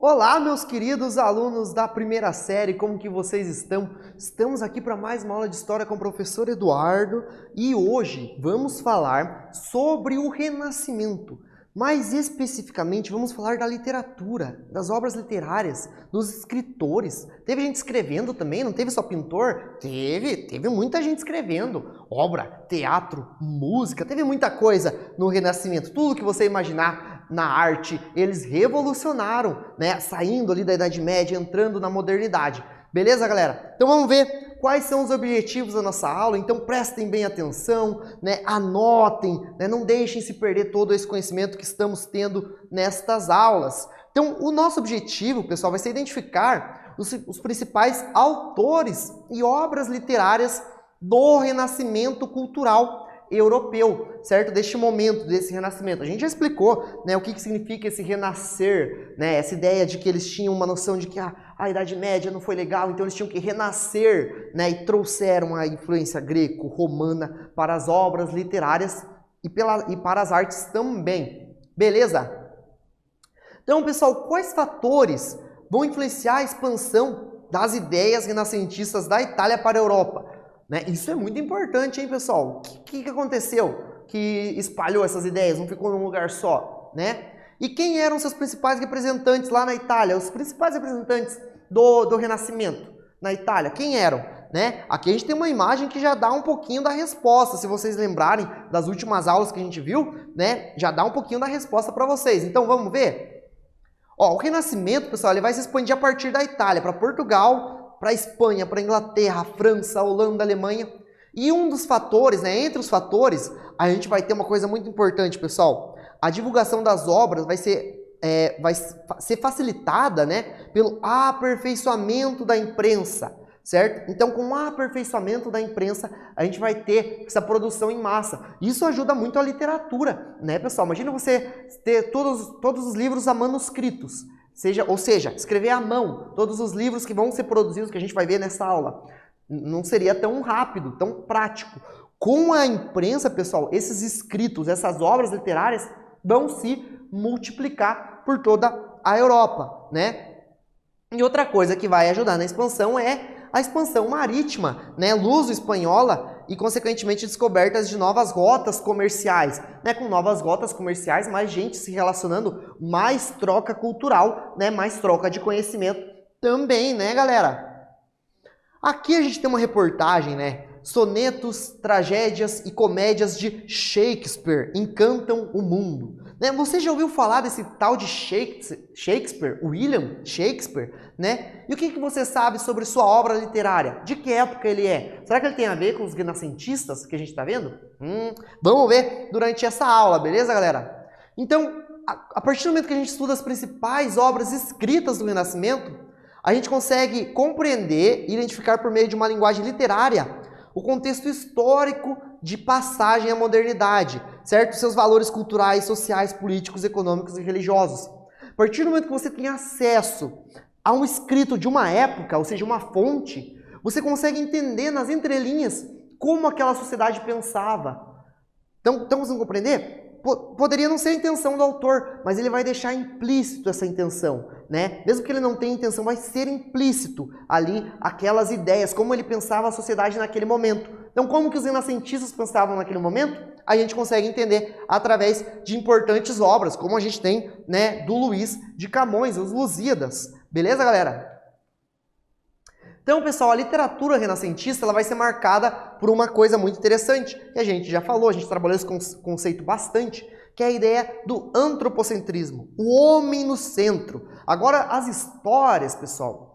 Olá, meus queridos alunos da primeira série, como que vocês estão? Estamos aqui para mais uma aula de História com o professor Eduardo e hoje vamos falar sobre o Renascimento. Mais especificamente, vamos falar da literatura, das obras literárias, dos escritores. Teve gente escrevendo também, não teve só pintor? Teve muita gente escrevendo. Obra, teatro, música, teve muita coisa no Renascimento. Tudo que você imaginar na arte, eles revolucionaram, né? Saindo ali da Idade Média, entrando na modernidade. Beleza, galera? Então vamos ver quais são os objetivos da nossa aula. Então prestem bem atenção, né? Anotem, né? Não deixem se perder todo esse conhecimento que estamos tendo nestas aulas. Então o nosso objetivo, pessoal, vai ser identificar os principais autores e obras literárias do Renascimento cultural europeu, certo? Deste momento, desse renascimento. A gente já explicou, né, o que significa esse renascer, né? Essa ideia de que eles tinham uma noção de que a Idade Média não foi legal, então eles tinham que renascer, né? E trouxeram a influência greco-romana para as obras literárias e para as artes também. Beleza? Então, pessoal, quais fatores vão influenciar a expansão das ideias renascentistas da Itália para a Europa? Né? Isso é muito importante, hein, pessoal? O que aconteceu que espalhou essas ideias, não ficou num lugar só, né? E quem eram seus principais representantes lá na Itália? Os principais representantes do Renascimento na Itália, quem eram? Né? Aqui a gente tem uma imagem que já dá um pouquinho da resposta, se vocês lembrarem das últimas aulas que a gente viu, né? Já dá um pouquinho da resposta para vocês. Então vamos ver? Ó, o Renascimento, pessoal, ele vai se expandir a partir da Itália para Portugal, para a Espanha, para a Inglaterra, França, Holanda, Alemanha. E um dos fatores, né, entre os fatores, a gente vai ter uma coisa muito importante, pessoal. A divulgação das obras vai ser facilitada, né, pelo aperfeiçoamento da imprensa, certo? Então, com o aperfeiçoamento da imprensa, a gente vai ter essa produção em massa. Isso ajuda muito a literatura, né, pessoal? Imagina você ter todos os livros a manuscritos. Ou seja, escrever à mão todos os livros que vão ser produzidos, que a gente vai ver nessa aula. Não seria tão rápido, tão prático. Com a imprensa, pessoal, esses escritos, essas obras literárias vão se multiplicar por toda a Europa, né? E outra coisa que vai ajudar na expansão é a expansão marítima, né? Luso-espanhola e, consequentemente, descobertas de novas rotas comerciais. Né? Com novas rotas comerciais, mais gente se relacionando, mais troca cultural, né? Mais troca de conhecimento também, né, galera? Aqui a gente tem uma reportagem, né? Sonetos, tragédias e comédias de Shakespeare encantam o mundo. Né? Você já ouviu falar desse tal de Shakespeare, William Shakespeare? Né? E o que você sabe sobre sua obra literária? De que época ele é? Será que ele tem a ver com os renascentistas que a gente está vendo? Vamos ver durante essa aula, beleza, galera? Então, a partir do momento que a gente estuda as principais obras escritas do Renascimento, a gente consegue compreender e identificar por meio de uma linguagem literária o contexto histórico de passagem à modernidade, certo? Seus valores culturais, sociais, políticos, econômicos e religiosos. A partir do momento que você tem acesso a um escrito de uma época, ou seja, uma fonte, você consegue entender nas entrelinhas como aquela sociedade pensava. Então, estamos a compreender? Poderia não ser a intenção do autor, mas ele vai deixar implícito essa intenção, né? Mesmo que ele não tenha intenção, vai ser implícito ali aquelas ideias, como ele pensava a sociedade naquele momento. Então, como que os renascentistas pensavam naquele momento? A gente consegue entender através de importantes obras, como a gente tem, né, do Luís de Camões, os Lusíadas. Beleza, galera? Então, pessoal, a literatura renascentista ela vai ser marcada por uma coisa muito interessante, que a gente já falou, a gente trabalhou esse conceito bastante, que é a ideia do antropocentrismo, o homem no centro. Agora, as histórias, pessoal,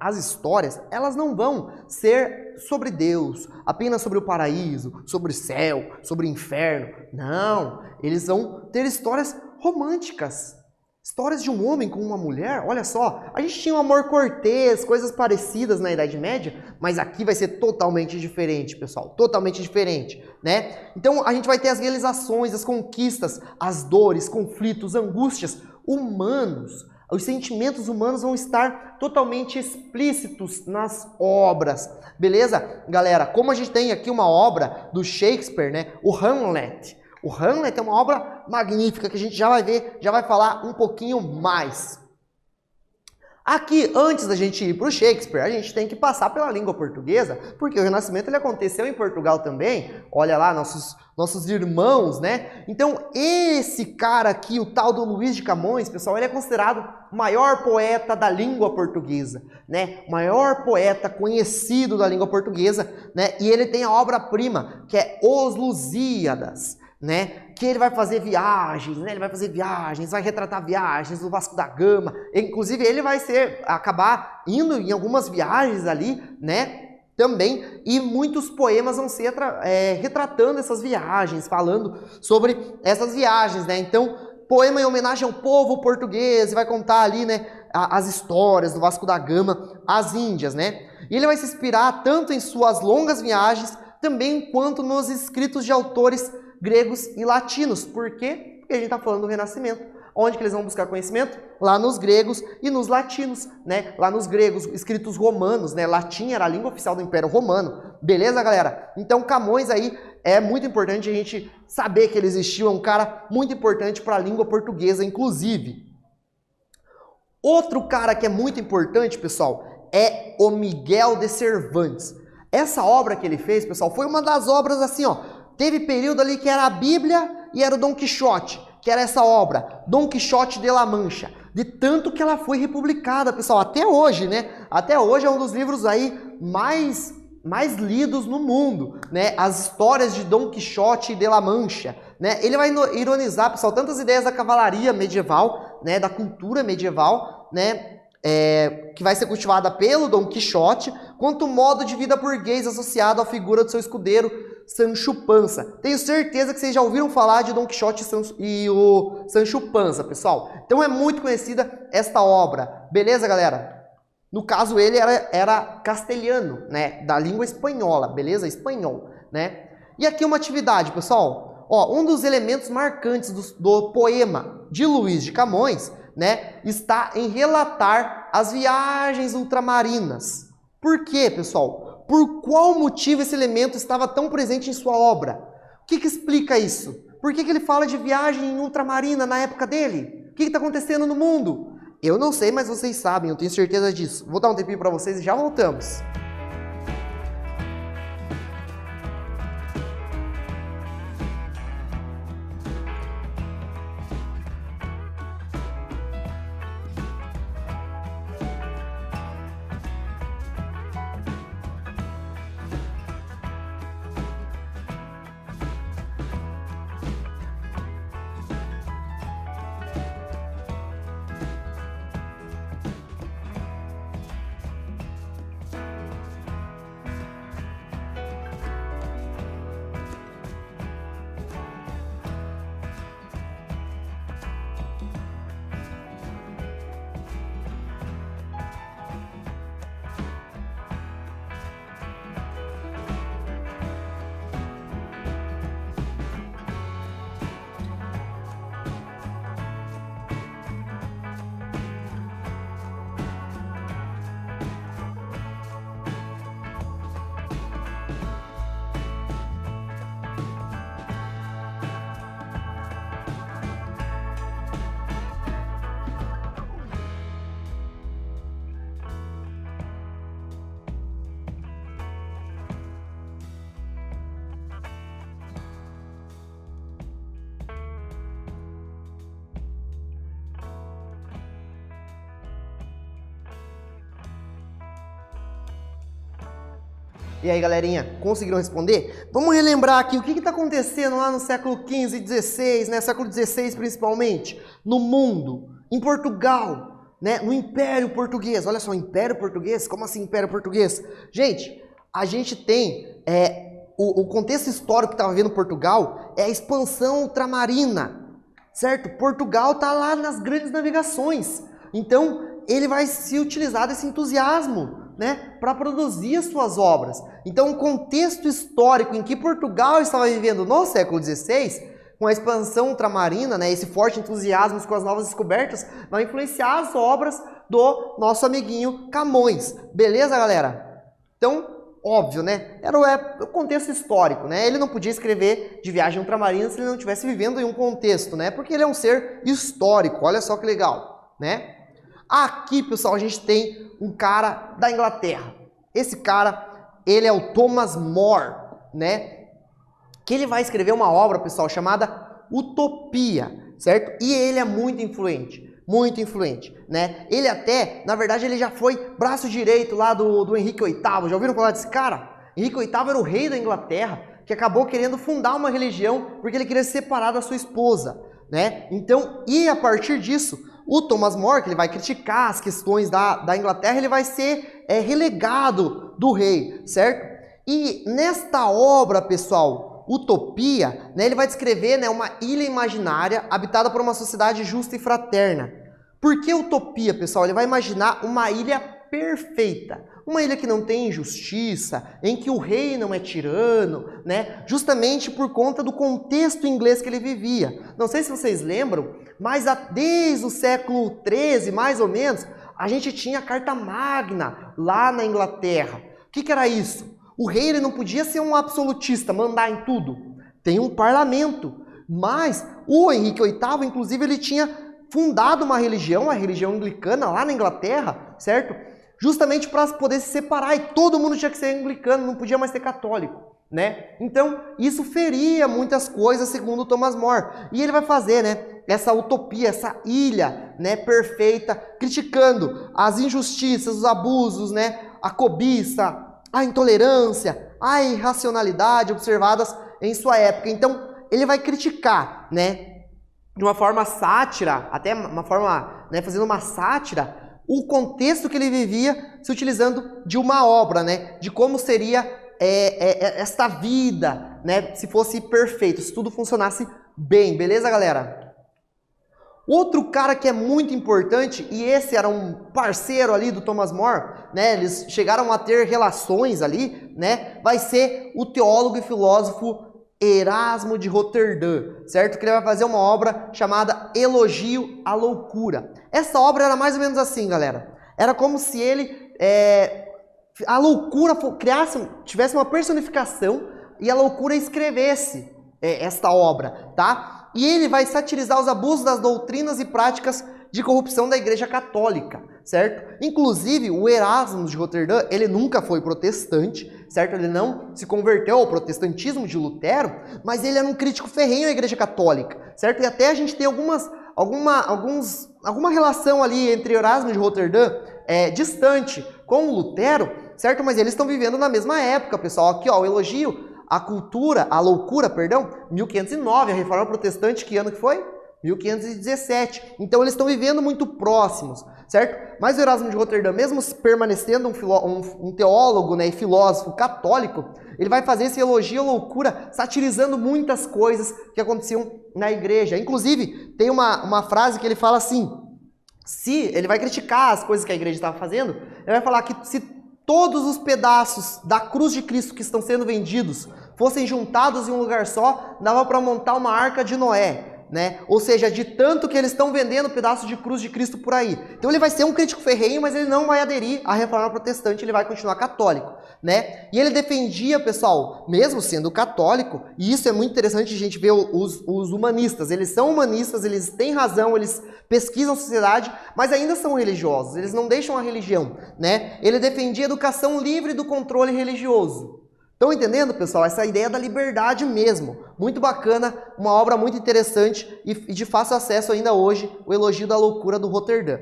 elas não vão ser sobre Deus, apenas sobre o paraíso, sobre o céu, sobre o inferno. Não, eles vão ter histórias românticas. Histórias de um homem com uma mulher, olha só, a gente tinha um amor cortês, coisas parecidas na Idade Média, mas aqui vai ser totalmente diferente, pessoal, totalmente diferente, né? Então a gente vai ter as realizações, as conquistas, as dores, conflitos, angústias humanos, os sentimentos humanos vão estar totalmente explícitos nas obras, beleza? Galera, como a gente tem aqui uma obra do Shakespeare, né, o Hamlet, O Hamlet é uma obra magnífica que a gente já vai ver, já vai falar um pouquinho mais. Aqui, antes da gente ir para o Shakespeare, a gente tem que passar pela língua portuguesa, porque o Renascimento ele aconteceu em Portugal também. Olha lá, nossos irmãos, né? Então, esse cara aqui, o tal do Luís de Camões, pessoal, ele é considerado o maior poeta da língua portuguesa, né? O maior poeta conhecido da língua portuguesa, né? E ele tem a obra-prima, que é Os Lusíadas, né? Que ele vai fazer viagens, né? Ele vai fazer viagens, vai retratar viagens do Vasco da Gama. Inclusive, ele vai acabar indo em algumas viagens ali, né? Também, e muitos poemas vão ser retratando essas viagens, falando sobre essas viagens, né? Então, poema em homenagem ao povo português, vai contar ali, né, as histórias do Vasco da Gama às Índias, né? E ele vai se inspirar tanto em suas longas viagens, também quanto nos escritos de autores gregos e latinos. Por quê? Porque a gente está falando do Renascimento. Onde que eles vão buscar conhecimento? Lá nos gregos e nos latinos, né? Lá nos gregos, escritos romanos, né? Latim era a língua oficial do Império Romano. Beleza, galera? Então, Camões aí é muito importante a gente saber que ele existiu. É um cara muito importante para a língua portuguesa, inclusive. Outro cara que é muito importante, pessoal, é o Miguel de Cervantes. Essa obra que ele fez, pessoal, foi uma das obras assim, ó. Teve período ali que era a Bíblia e era o Dom Quixote, que era essa obra, Dom Quixote de La Mancha, de tanto que ela foi republicada, pessoal, até hoje, né? Até hoje é um dos livros aí mais lidos no mundo, né? As histórias de Dom Quixote de La Mancha, né? Ele vai ironizar, pessoal, tantas ideias da cavalaria medieval, né? Da cultura medieval, né? Que vai ser cultivada pelo Dom Quixote, quanto o modo de vida burguês associado à figura do seu escudeiro Sancho Panza. Tenho certeza que vocês já ouviram falar de Dom Quixote e o Sancho Panza, pessoal. Então é muito conhecida esta obra. Beleza, galera? No caso, ele era castelhano, né? Da língua espanhola, beleza? Espanhol, né? E aqui uma atividade, pessoal. Ó, um dos elementos marcantes do poema de Luís de Camões, né? Está em relatar as viagens ultramarinas. Por quê, pessoal? Por qual motivo esse elemento estava tão presente em sua obra? O que explica isso? Por que ele fala de viagem ultramarina na época dele? O que está acontecendo no mundo? Eu não sei, mas vocês sabem, eu tenho certeza disso. Vou dar um tempinho para vocês e já voltamos. E aí, galerinha, conseguiram responder? Vamos relembrar aqui o que está acontecendo lá no século XV e XVI, né? Século XVI principalmente, no mundo, em Portugal, né? No Império Português. Olha só, Império Português? Como assim Império Português? Gente, a gente tem o contexto histórico que estava vendo Portugal é a expansão ultramarina, certo? Portugal está lá nas grandes navegações. Então, ele vai se utilizar desse entusiasmo, né, para produzir as suas obras. Então, o contexto histórico em que Portugal estava vivendo no século XVI, com a expansão ultramarina, né, esse forte entusiasmo com as novas descobertas, vai influenciar as obras do nosso amiguinho Camões. Beleza, galera? Então, óbvio, né? Era o contexto histórico, né? Ele não podia escrever de viagem ultramarina se ele não estivesse vivendo em um contexto, né? Porque ele é um ser histórico. Olha só que legal, né? Aqui, pessoal, a gente tem um cara da Inglaterra. Esse cara, ele é o Thomas More, né? Que ele vai escrever uma obra, pessoal, chamada Utopia, certo? E ele é muito influente, né? Ele até, na verdade, ele já foi braço direito lá do Henrique VIII. Já ouviram falar desse cara? Henrique VIII era o rei da Inglaterra, que acabou querendo fundar uma religião porque ele queria se separar da sua esposa, né? Então, e a partir disso, o Thomas More, que ele vai criticar as questões da Inglaterra, ele vai ser relegado do rei, certo? E nesta obra, pessoal, Utopia, né, ele vai descrever, né, uma ilha imaginária habitada por uma sociedade justa e fraterna. Por que utopia, pessoal? Ele vai imaginar uma ilha perfeita. Uma ilha que não tem injustiça, em que o rei não é tirano, né? Justamente por conta do contexto inglês que ele vivia. Não sei se vocês lembram, mas desde o século XIII, mais ou menos, a gente tinha a Carta Magna lá na Inglaterra. O que era isso? O rei ele não podia ser um absolutista, mandar em tudo. Tem um parlamento. Mas o Henrique VIII, inclusive, ele tinha fundado uma religião, a religião anglicana, lá na Inglaterra, certo? Justamente para poder se separar. E todo mundo tinha que ser anglicano, não podia mais ser católico, né? Então, isso feria muitas coisas, segundo Thomas More. E ele vai fazer, né, essa utopia, essa ilha, né, perfeita, criticando as injustiças, os abusos, né, a cobiça, a intolerância, a irracionalidade observadas em sua época. Então, ele vai criticar, né, de uma forma sátira, até uma forma, né, fazendo uma sátira, o contexto que ele vivia, se utilizando de uma obra, né, de como seria esta vida, né, se fosse perfeito, se tudo funcionasse bem, beleza, galera? Outro cara que é muito importante, e esse era um parceiro ali do Thomas More, né, eles chegaram a ter relações ali, né, vai ser o teólogo e filósofo Erasmo de Roterdã, certo? Que ele vai fazer uma obra chamada Elogio à Loucura. Essa obra era mais ou menos assim, galera. Era como se ele, a loucura tivesse uma personificação e a loucura escrevesse esta obra, tá? E ele vai satirizar os abusos das doutrinas e práticas de corrupção da Igreja Católica, certo? Inclusive, o Erasmo de Roterdã, ele nunca foi protestante, certo? Ele não se converteu ao protestantismo de Lutero, mas ele era um crítico ferrenho à Igreja Católica, certo? E até a gente tem alguma relação ali entre Erasmo de Roterdã distante com o Lutero, certo? Mas eles estão vivendo na mesma época, pessoal. Aqui, ó, o elogio a loucura, 1509, a Reforma Protestante, que ano que foi? 1517. Então eles estão vivendo muito próximos, certo? Mas o Erasmo de Roterdã, mesmo permanecendo um teólogo, né, e filósofo católico, ele vai fazer esse elogio à loucura, satirizando muitas coisas que aconteciam na igreja. Inclusive, tem uma frase que ele fala assim, ele vai criticar as coisas que a igreja estava fazendo, ele vai falar que se todos os pedaços da cruz de Cristo que estão sendo vendidos fossem juntados em um lugar só, dava para montar uma arca de Noé, né? Ou seja, de tanto que eles estão vendendo pedaços de cruz de Cristo por aí. Então ele vai ser um crítico ferrenho, mas ele não vai aderir à Reforma Protestante, ele vai continuar católico, né? E ele defendia, pessoal, mesmo sendo católico, e isso é muito interessante a gente ver os humanistas, eles são humanistas, eles têm razão, eles pesquisam a sociedade, mas ainda são religiosos, eles não deixam a religião, né? Ele defendia a educação livre do controle religioso. Estão entendendo, pessoal? Essa ideia da liberdade mesmo. Muito bacana, uma obra muito interessante e de fácil acesso ainda hoje, o Elogio da Loucura do Roterdã.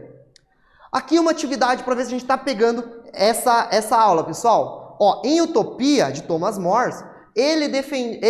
Aqui uma atividade para ver se a gente está pegando essa aula, pessoal. Ó, em Utopia, de Thomas More, ele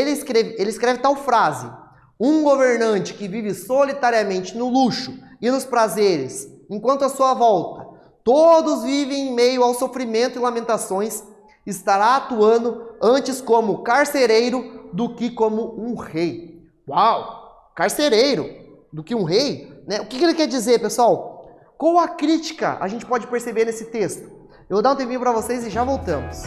escreve tal frase: um governante que vive solitariamente no luxo e nos prazeres, enquanto à sua volta todos vivem em meio ao sofrimento e lamentações, estará atuando antes como carcereiro do que como um rei. Uau! Carcereiro do que um rei? Né? O que ele quer dizer, pessoal? Qual a crítica a gente pode perceber nesse texto? Eu vou dar um tempinho para vocês e já voltamos.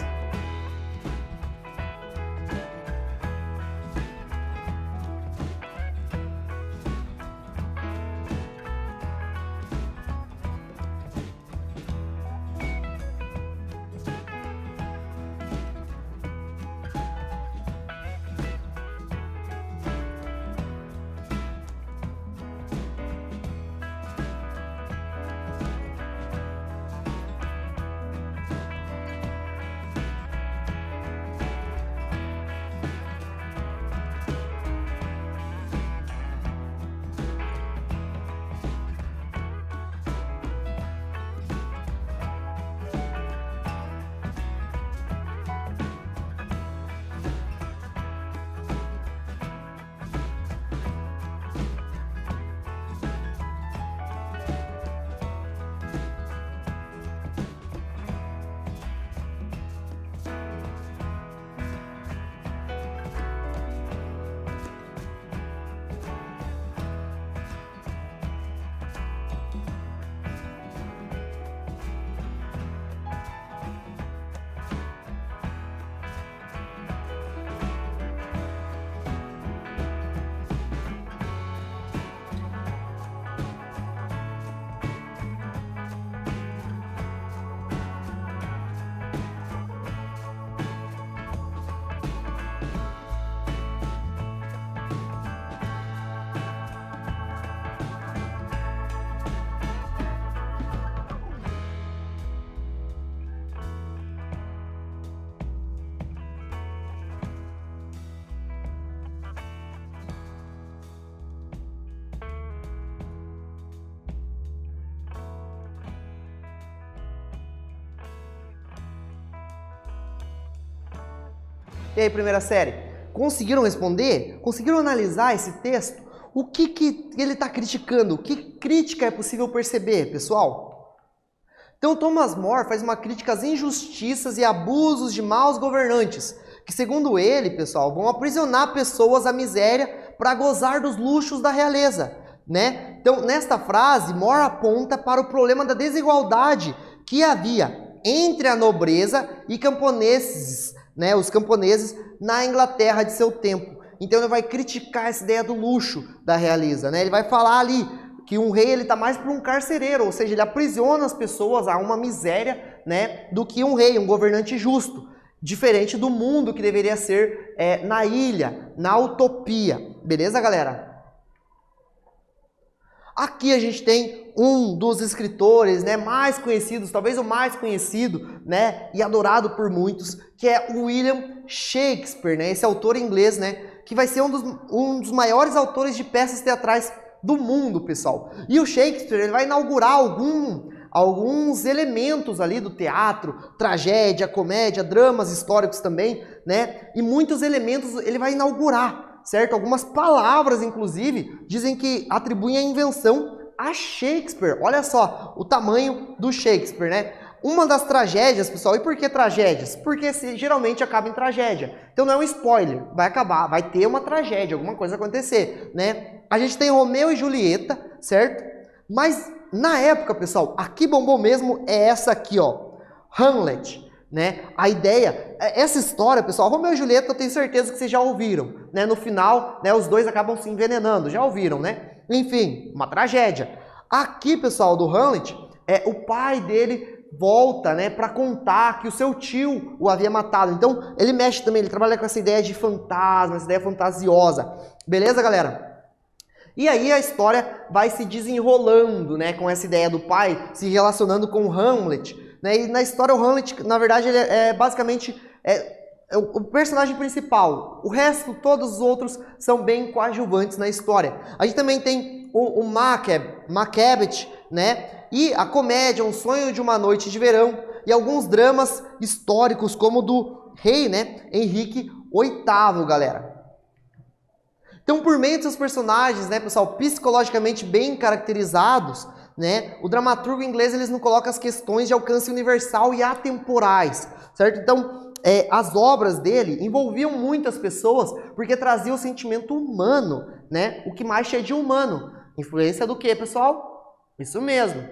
E aí, primeira série? Conseguiram responder? Conseguiram analisar esse texto? O que ele está criticando? Que crítica é possível perceber, pessoal? Então, Thomas More faz uma crítica às injustiças e abusos de maus governantes, que, segundo ele, pessoal, vão aprisionar pessoas à miséria para gozar dos luxos da realeza, né? Então, nesta frase, More aponta para o problema da desigualdade que havia entre a nobreza e camponeses, né, os camponeses na Inglaterra de seu tempo. Então ele vai criticar essa ideia do luxo da realeza, né? Ele vai falar ali que um rei ele está mais para um carcereiro, ou seja, ele aprisiona as pessoas a uma miséria, né, do que um rei, um governante justo, diferente do mundo que deveria ser na ilha, na utopia. Beleza, galera? Aqui a gente tem um dos escritores, né, mais conhecidos, talvez o mais conhecido, né, e adorado por muitos, que é o William Shakespeare, né, esse autor inglês, né, que vai ser um dos maiores autores de peças teatrais do mundo, pessoal. E o Shakespeare ele vai inaugurar alguns elementos ali do teatro, tragédia, comédia, dramas históricos também, né, e muitos elementos ele vai inaugurar. Certo? Algumas palavras, inclusive, dizem que atribuem a invenção a Shakespeare. Olha só o tamanho do Shakespeare, né? Uma das tragédias, pessoal, e por que tragédias? Porque geralmente acaba em tragédia. Então não é um spoiler, vai acabar, vai ter uma tragédia, alguma coisa acontecer, né? A gente tem Romeu e Julieta, certo? Mas na época, pessoal, a que bombou mesmo é essa aqui, ó, Hamlet. Né? A ideia, essa história, pessoal, Romeu e Julieta eu tenho certeza que vocês já ouviram, né? No final, né, os dois acabam se envenenando, já ouviram, né? Enfim, uma tragédia. Aqui, pessoal, do Hamlet, o pai dele volta, né, para contar que o seu tio o havia matado. Então, ele mexe também, ele trabalha com essa ideia de fantasma, essa ideia fantasiosa. Beleza, galera? E aí a história vai se desenrolando, né, com essa ideia do pai se relacionando com o Hamlet. E na história o Hamlet, na verdade, ele é basicamente o personagem principal. O resto, todos os outros, são bem coadjuvantes na história. A gente também tem o Macbeth, né? E a comédia, Um Sonho de uma Noite de Verão, e alguns dramas históricos, como o do rei, né, Henrique VIII, galera. Então, por meio de seus personagens, né, pessoal, psicologicamente bem caracterizados, né, o dramaturgo inglês eles não colocam as questões de alcance universal e atemporais, certo? Então, as obras dele envolviam muitas pessoas porque traziam o sentimento humano, né? O que mais tinha de humano? Influência do quê, pessoal? Isso mesmo.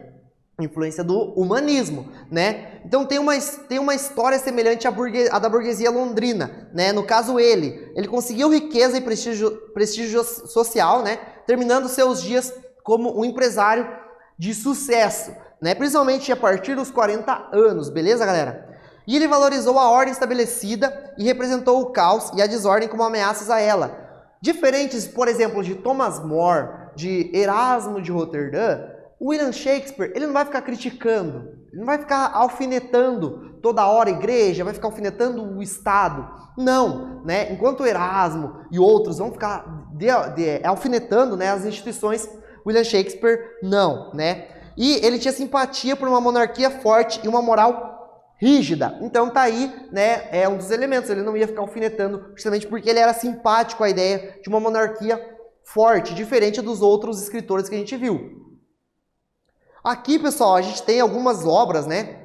Influência do humanismo, né? Então tem uma história semelhante à da burguesia londrina, né? No caso ele conseguiu riqueza e prestígio social, né? Terminando seus dias como um empresário de sucesso, né? Principalmente a partir dos 40 anos, beleza, galera? E ele valorizou a ordem estabelecida e representou o caos e a desordem como ameaças a ela. Diferentes, por exemplo, de Thomas More, de Erasmo de Roterdã, William Shakespeare, ele não vai ficar criticando, ele não vai ficar alfinetando toda hora a igreja, vai ficar alfinetando o Estado. Não, né? Enquanto Erasmo e outros vão ficar alfinetando, né, as instituições, William Shakespeare não, né? E ele tinha simpatia por uma monarquia forte e uma moral rígida. Então tá aí, né, é um dos elementos. Ele não ia ficar alfinetando justamente porque ele era simpático à ideia de uma monarquia forte, diferente dos outros escritores que a gente viu. Aqui, pessoal, a gente tem algumas obras, né?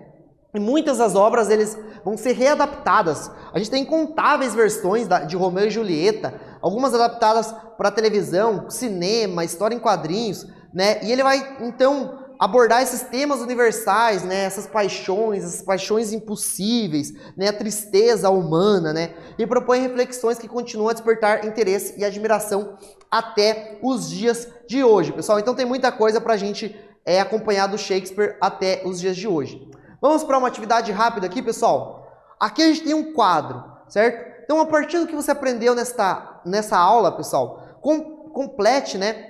E muitas das obras eles vão ser readaptadas. A gente tem incontáveis versões de Romeu e Julieta, algumas adaptadas para televisão, cinema, história em quadrinhos, né? E ele vai, então, abordar esses temas universais, né? Essas paixões impossíveis, né? A tristeza humana, né? E propõe reflexões que continuam a despertar interesse e admiração até os dias de hoje, pessoal. Então tem muita coisa para a gente acompanhar do Shakespeare até os dias de hoje. Vamos para uma atividade rápida aqui, pessoal? Aqui a gente tem um quadro, certo? Então, a partir do que você aprendeu nessa aula, pessoal, complete, né,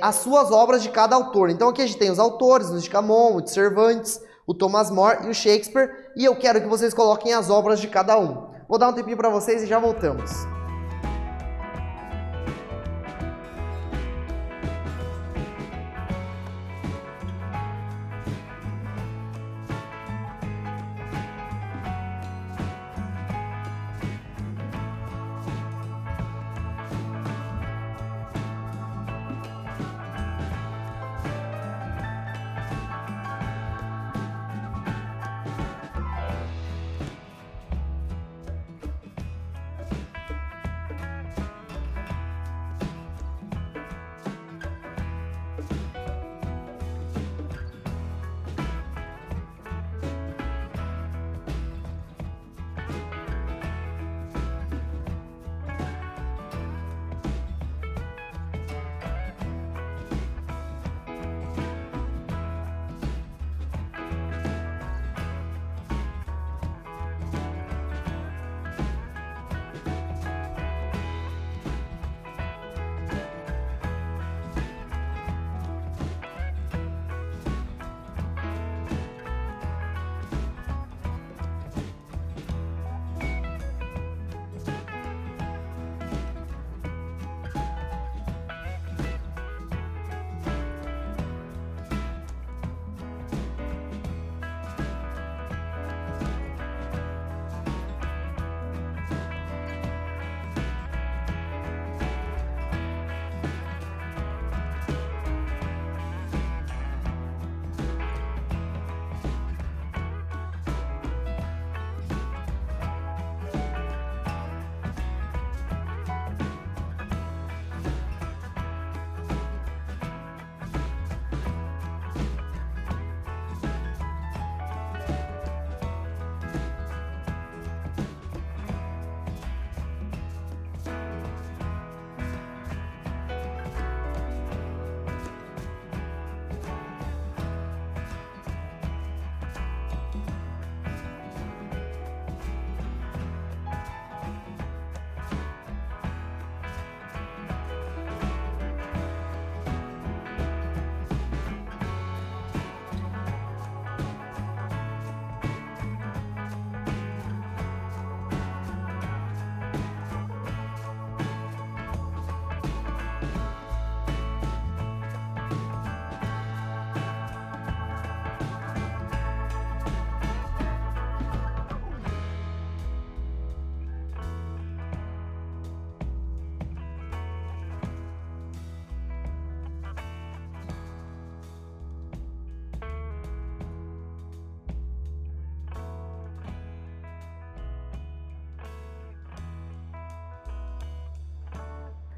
as suas obras de cada autor. Então, aqui a gente tem os autores, Luís de Camões, o de Cervantes, o Thomas More e o Shakespeare, e eu quero que vocês coloquem as obras de cada um. Vou dar um tempinho para vocês e já voltamos.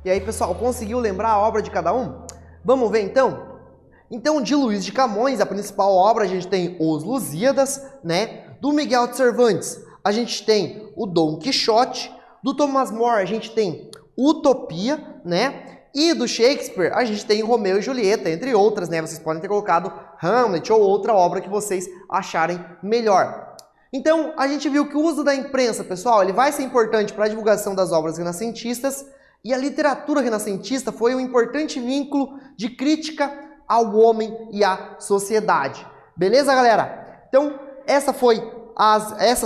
E aí, pessoal, conseguiu lembrar a obra de cada um? Vamos ver então? Então, de Luís de Camões, a principal obra, a gente tem Os Lusíadas, né? Do Miguel de Cervantes, a gente tem o Dom Quixote. Do Thomas More, a gente tem Utopia, né? E do Shakespeare, a gente tem Romeu e Julieta, entre outras, né? Vocês podem ter colocado Hamlet ou outra obra que vocês acharem melhor. Então, a gente viu que o uso da imprensa, pessoal, ele vai ser importante para a divulgação das obras renascentistas, e a literatura renascentista foi um importante vínculo de crítica ao homem e à sociedade. Beleza, galera? Então, essas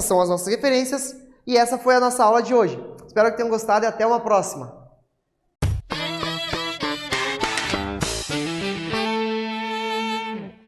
são as nossas referências e essa foi a nossa aula de hoje. Espero que tenham gostado e até uma próxima.